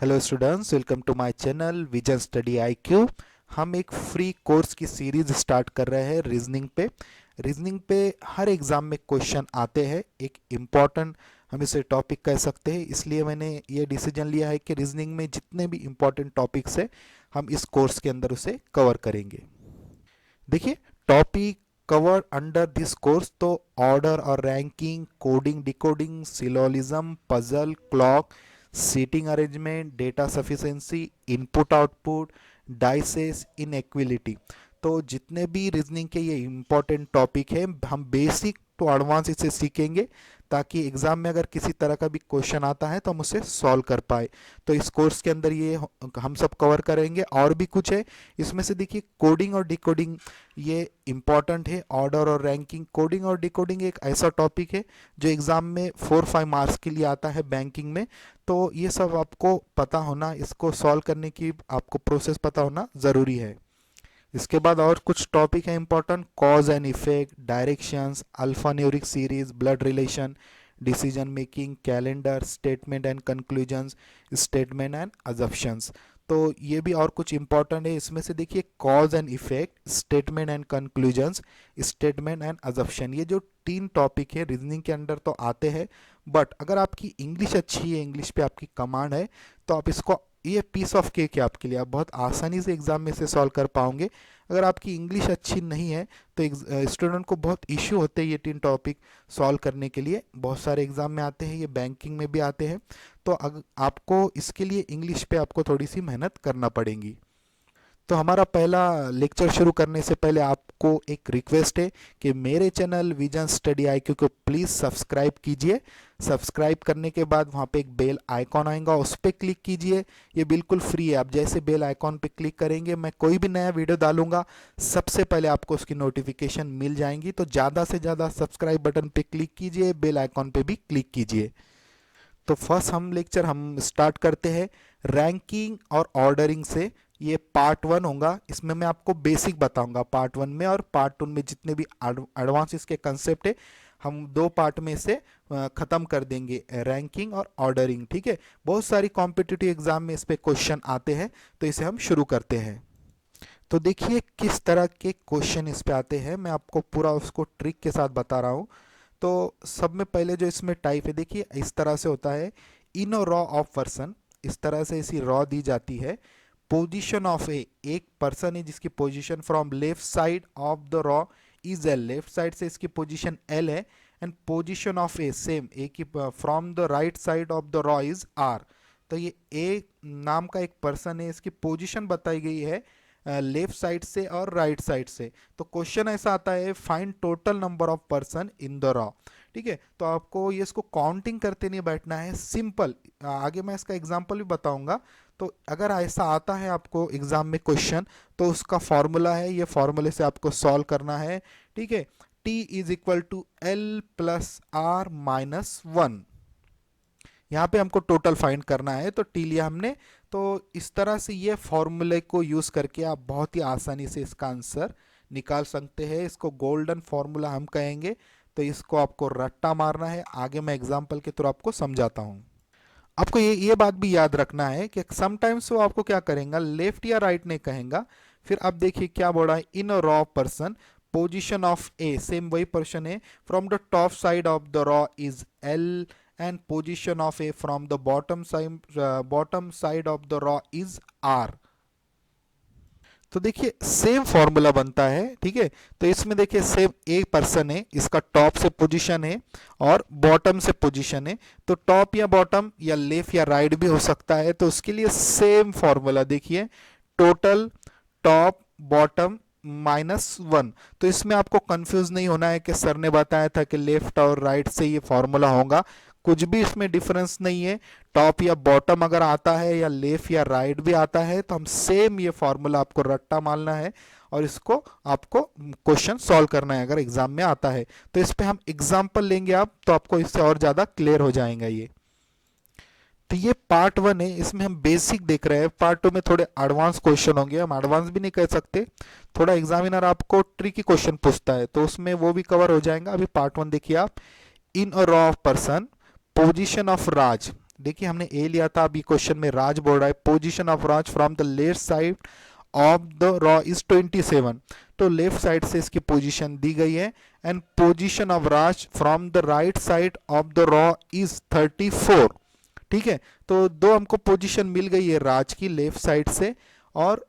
Hello students, welcome to my channel vision study IQ. हम एक free course की series start कर रहे हैं रीजनिंग पे हर एग्जाम में क्वेश्चन आते हैं। एक इम्पॉर्टेंट हम इसे टॉपिक कह सकते हैं, इसलिए मैंने ये डिसीजन लिया है कि रीजनिंग में जितने भी इम्पॉर्टेंट टॉपिक्स है हम इस कोर्स के अंदर उसे कवर करेंगे। देखिए, topic cover under this course तो ऑर्डर और ranking, coding decoding, syllogism, puzzle, clock, seating arrangement, data sufficiency, input output, dices, inequality. तो जितने भी रीजनिंग के ये इंपॉर्टेंट टॉपिक है हम बेसिक टू एडवांस इसे सीखेंगे, ताकि एग्जाम में अगर किसी तरह का भी क्वेश्चन आता है तो हम उसे सॉल्व कर पाए। तो इस कोर्स के अंदर ये हम सब कवर करेंगे। और भी कुछ है इसमें से, देखिए कोडिंग और डिकोडिंग ये इंपॉर्टेंट है। ऑर्डर और रैंकिंग, कोडिंग और डिकोडिंग एक ऐसा टॉपिक है जो एग्जाम में 4-5 मार्क्स के लिए आता है बैंकिंग में। तो ये सब आपको पता होना, इसको सॉल्व करने की आपको प्रोसेस पता होना ज़रूरी है। इसके बाद और कुछ टॉपिक है important: cause and effect, directions, alphanumeric series, blood relation, decision making, calendar, statement and conclusions, statement and assumptions. तो ये भी और कुछ इंपॉर्टेंट है इसमें से। देखिए, cause and effect, statement and conclusions, statement and assumption, ये जो 3 टॉपिक है रीजनिंग के अंदर तो आते हैं, बट अगर आपकी इंग्लिश अच्छी है, इंग्लिश पे आपकी कमांड है, तो आप इसको, ये पीस ऑफ केक है आपके लिए, आप बहुत आसानी से एग्जाम में से सॉल्व कर पाओगे। अगर आपकी इंग्लिश अच्छी नहीं है तो स्टूडेंट को बहुत इश्यू होते हैं ये 3 टॉपिक सॉल्व करने के लिए। बहुत सारे एग्जाम में आते हैं, ये बैंकिंग में भी आते हैं। तो आपको इसके लिए इंग्लिश पे आपको थोड़ी सी मेहनत करना पड़ेगी। तो हमारा पहला लेक्चर शुरू करने से पहले आपको एक रिक्वेस्ट है कि मेरे चैनल विजन स्टडी आईक्यू को प्लीज़ सब्सक्राइब कीजिए। सब्सक्राइब करने के बाद वहाँ पे एक बेल आइकॉन आएगा, उस पर क्लिक कीजिए। ये बिल्कुल फ्री है। आप जैसे बेल आइकॉन पे क्लिक करेंगे, मैं कोई भी नया वीडियो डालूंगा सबसे पहले आपको उसकी नोटिफिकेशन मिल जाएंगी। तो ज़्यादा से ज़्यादा सब्सक्राइब बटन पे क्लिक कीजिए, बेल आइकॉन पे भी क्लिक कीजिए। तो फर्स्ट हम स्टार्ट करते हैं रैंकिंग और ऑर्डरिंग से। ये पार्ट 1 होगा, इसमें मैं आपको बेसिक बताऊंगा पार्ट 1 में, और पार्ट 2 में जितने भी एडवांस इसके कंसेप्ट है हम 2 पार्ट में से ख़त्म कर देंगे, रैंकिंग और ऑर्डरिंग। ठीक है, बहुत सारी कॉम्पिटिटिव एग्जाम में इस पे क्वेश्चन आते हैं, तो इसे हम शुरू करते हैं। तो देखिए किस तरह के क्वेश्चन इस पे आते हैं, मैं आपको पूरा उसको ट्रिक के साथ बता रहा हूँ। तो सब में पहले जो इसमें टाइप है, देखिए इस तरह से होता है: इन रॉ ऑफ पर्सन, इस तरह से इसी रॉ दी जाती है। पोजीशन ऑफ ए, एक पर्सन है जिसकी position from left side of the row is L, left side से इसकी पोजीशन एल है। And position of A, same A की from the right side of the row is R. तो ये ए नाम का एक पर्सन है, इसकी पोजीशन बताई गई है लेफ्ट साइड से और राइट साइड से। तो क्वेश्चन ऐसा आता है: find total number of person in the row. ठीक है, तो आपको ये इसको काउंटिंग करते नहीं बैठना है, सिंपल। आगे मैं इसका एग्जांपल भी बताऊंगा। तो अगर ऐसा आता है आपको एग्जाम में क्वेश्चन, तो उसका फॉर्मूला है, ये फॉर्मूले से आपको सॉल्व करना है। ठीक है, T is equal to L plus R minus 1। यहाँ पे हमको टोटल फाइंड करना है, तो टी लिया हमने। तो इस तरह से ये फॉर्मूले को यूज करके आप बहुत ही आसानी से इसका आंसर निकाल सकते हैं। इसको गोल्डन फॉर्मूला हम कहेंगे। तो इसको आपको रट्टा मारना है, आगे मैं एग्जांपल के थ्रू आपको समझाता हूँ। आपको ये बात भी याद रखना है कि समटाइम्स वो आपको क्या करेंगे, लेफ्ट या राइट नहीं कहेंगे। फिर आप देखिए क्या बोला है: in row person, position of A, same वही पर्सन है, from the top side of the row is L, and position of A from the bottom side of the row is R. तो देखिए सेम फॉर्मूला बनता है। ठीक है, तो इसमें देखिए सेम एक पर्सन है, इसका टॉप से पोजीशन है और बॉटम से पोजीशन है। तो टॉप या बॉटम या लेफ्ट या राइट भी हो सकता है। तो उसके लिए सेम फॉर्मूला देखिए: टोटल टॉप बॉटम माइनस 1। तो इसमें आपको कंफ्यूज नहीं होना है कि सर ने बताया था कि लेफ्ट और राइट से ये फॉर्मूला होगा, कुछ भी इसमें डिफरेंस नहीं है। टॉप या बॉटम अगर आता है या लेफ्ट या राइट भी आता है, तो हम सेम ये फॉर्मूला आपको रट्टा मारना है और इसको आपको क्वेश्चन सॉल्व करना है अगर एग्जाम में आता है। तो इस पे हम एग्जाम्पल लेंगे आप, तो आपको इससे और ज़्यादा क्लियर हो जाएगा ये। तो ये पार्ट 1 है, इसमें हम बेसिक देख रहे हैं। पार्ट 2 में थोड़े एडवांस क्वेश्चन होंगे, हम एडवांस भी नहीं कह सकते, थोड़ा एग्जामिनर आपको ट्रिकी क्वेश्चन पूछता है, तो उसमें वो भी कवर हो जाएगा। अभी पार्ट 1 देखिए आप: in a row of person, position of Raj, देखिए हमने ए लिया था, अभी क्वेश्चन में राज बोल रहा है position of Raj from the left side of the row is 27, तो लेफ्ट साइड से इसकी पोजीशन दी गई है, and position of Raj from the right side of the row is 34। ठीक है, तो दो हमको पोजीशन मिल गई है राज की लेफ्ट साइड से, और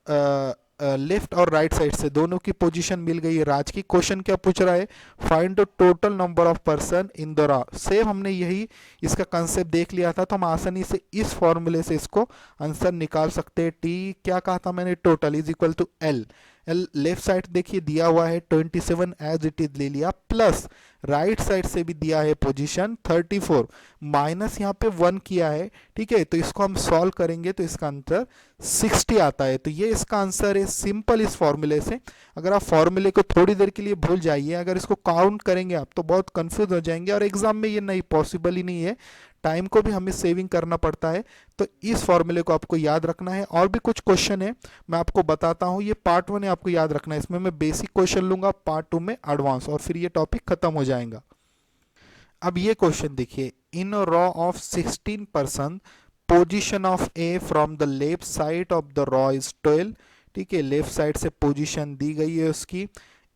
लेफ्ट और राइट साइड से दोनों की पोजीशन मिल गई है राज की। क्वेश्चन क्या पूछ रहा है, find the total number of person in the raw. Same हमने यही इसका कंसेप्ट देख लिया था, तो हम आसानी से इस फॉर्मूले से इसको आंसर निकाल सकते हैं। टी क्या कहा था मैंने, total is equal to L. L left side देखिए दिया हुआ है 27 एज इट इज ले लिया, प्लस राइट साइड से भी दिया है पोजीशन 34, माइनस यहाँ पे 1 किया है। ठीक है, तो इसको हम सॉल्व करेंगे तो इसका आंसर 60 आता है। तो ये इसका आंसर है, सिंपल इस फॉर्मूले से। अगर आप फॉर्मूले को थोड़ी देर के लिए भूल जाइए, अगर इसको काउंट करेंगे आप तो बहुत कंफ्यूज हो जाएंगे, और एग्जाम में ये नहीं पॉसिबल ही नहीं है, टाइम को भी हमें सेविंग करना पड़ता है। तो इस फॉर्मूले को आपको याद रखना है। और भी कुछ क्वेश्चन है मैं आपको बताता हूँ, ये पार्ट 1 है, आपको याद रखना है। इसमें मैं बेसिक क्वेश्चन लूंगा, पार्ट 2 में एडवांस, और फिर ये टॉपिक खत्म हो जाएगा। अब ये क्वेश्चन देखिए, in row of 16 person position of A from the left side of the row is 12। ठीक है, लेफ्ट साइड से पोजीशन दी गई है उसकी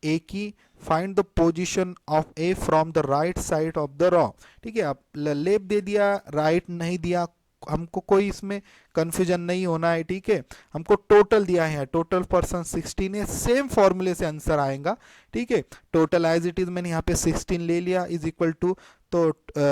ए की। Find the position of A from the right side of the row. ठीक है, आप लेफ्ट दे दिया, राइट नहीं दिया, हमको कोई इसमें कंफ्यूजन नहीं होना है। ठीक है, हमको टोटल दिया है, टोटल पर्सन 16 है, सेम फॉर्मूले से आंसर आएगा। ठीक है, टोटल एज इट इज मैंने यहाँ पे 16 ले लिया, इज इक्वल टू, तो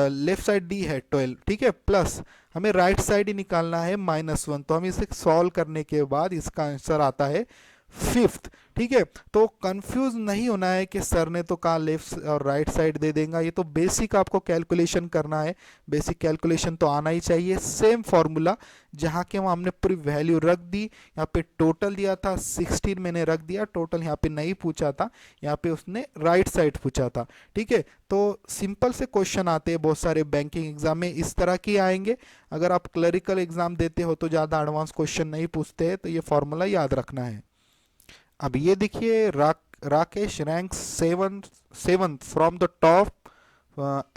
लेफ्ट साइड दी है 12। ठीक है, प्लस हमें राइट साइड ही निकालना है -1, तो हम इसे सॉल्व करने के बाद इसका आंसर आता है 5th। ठीक है, तो कंफ्यूज नहीं होना है कि सर ने तो कहा लेफ्ट और राइट साइड दे देगा, ये तो बेसिक आपको कैलकुलेशन करना है, बेसिक कैलकुलेशन तो आना ही चाहिए। सेम फॉर्मूला जहाँ के वहाँ हमने पूरी वैल्यू रख दी, यहाँ पे टोटल दिया था 16 मैंने रख दिया, टोटल यहाँ पे नहीं पूछा था, यहाँ पे उसने राइट साइड पूछा था। ठीक है, तो सिंपल से क्वेश्चन आते हैं बहुत सारे बैंकिंग एग्जाम में, इस तरह के आएंगे। अगर आप क्लरिकल एग्जाम देते हो तो ज़्यादा एडवांस क्वेश्चन नहीं पूछते हैं, तो ये फॉर्मूला याद रखना है। अब ये देखिए, Rakesh rank 7 from the top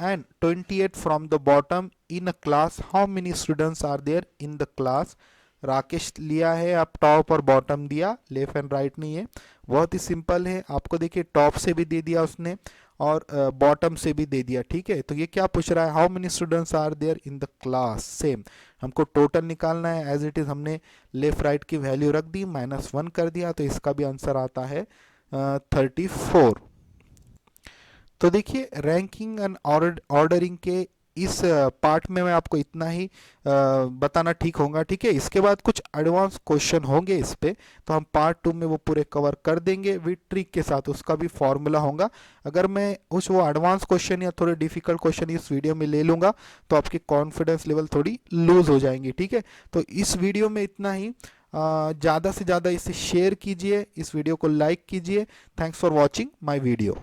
and 28 from the bottom in a class, how many students are there in the class. Rakesh लिया है, आप टॉप और बॉटम दिया, लेफ्ट एंड राइट नहीं है। बहुत ही सिंपल है, आपको देखिए टॉप से भी दे दिया उसने और बॉटम से भी दे दिया। ठीक है, तो ये क्या पूछ रहा है, how many students are there in the class. Same हमको टोटल निकालना है, एज इट इज हमने लेफ्ट राइट की वैल्यू रख दी, -1 कर दिया, तो इसका भी आंसर आता है 34। तो देखिए रैंकिंग एंड ऑर्डरिंग के इस पार्ट में मैं आपको इतना ही बताना ठीक होगा। ठीक है, इसके बाद कुछ एडवांस क्वेश्चन होंगे इस पे, तो हम पार्ट 2 में वो पूरे कवर कर देंगे विद ट्रिक के साथ, उसका भी फॉर्मूला होगा। अगर मैं वो एडवांस क्वेश्चन या थोड़े डिफिकल्ट क्वेश्चन इस वीडियो में ले लूँगा तो आपकी कॉन्फिडेंस लेवल थोड़ी लूज हो जाएंगी। ठीक है, तो इस वीडियो में इतना ही। ज़्यादा से ज़्यादा इसे शेयर कीजिए, इस वीडियो को लाइक कीजिए। Thanks for watching my video.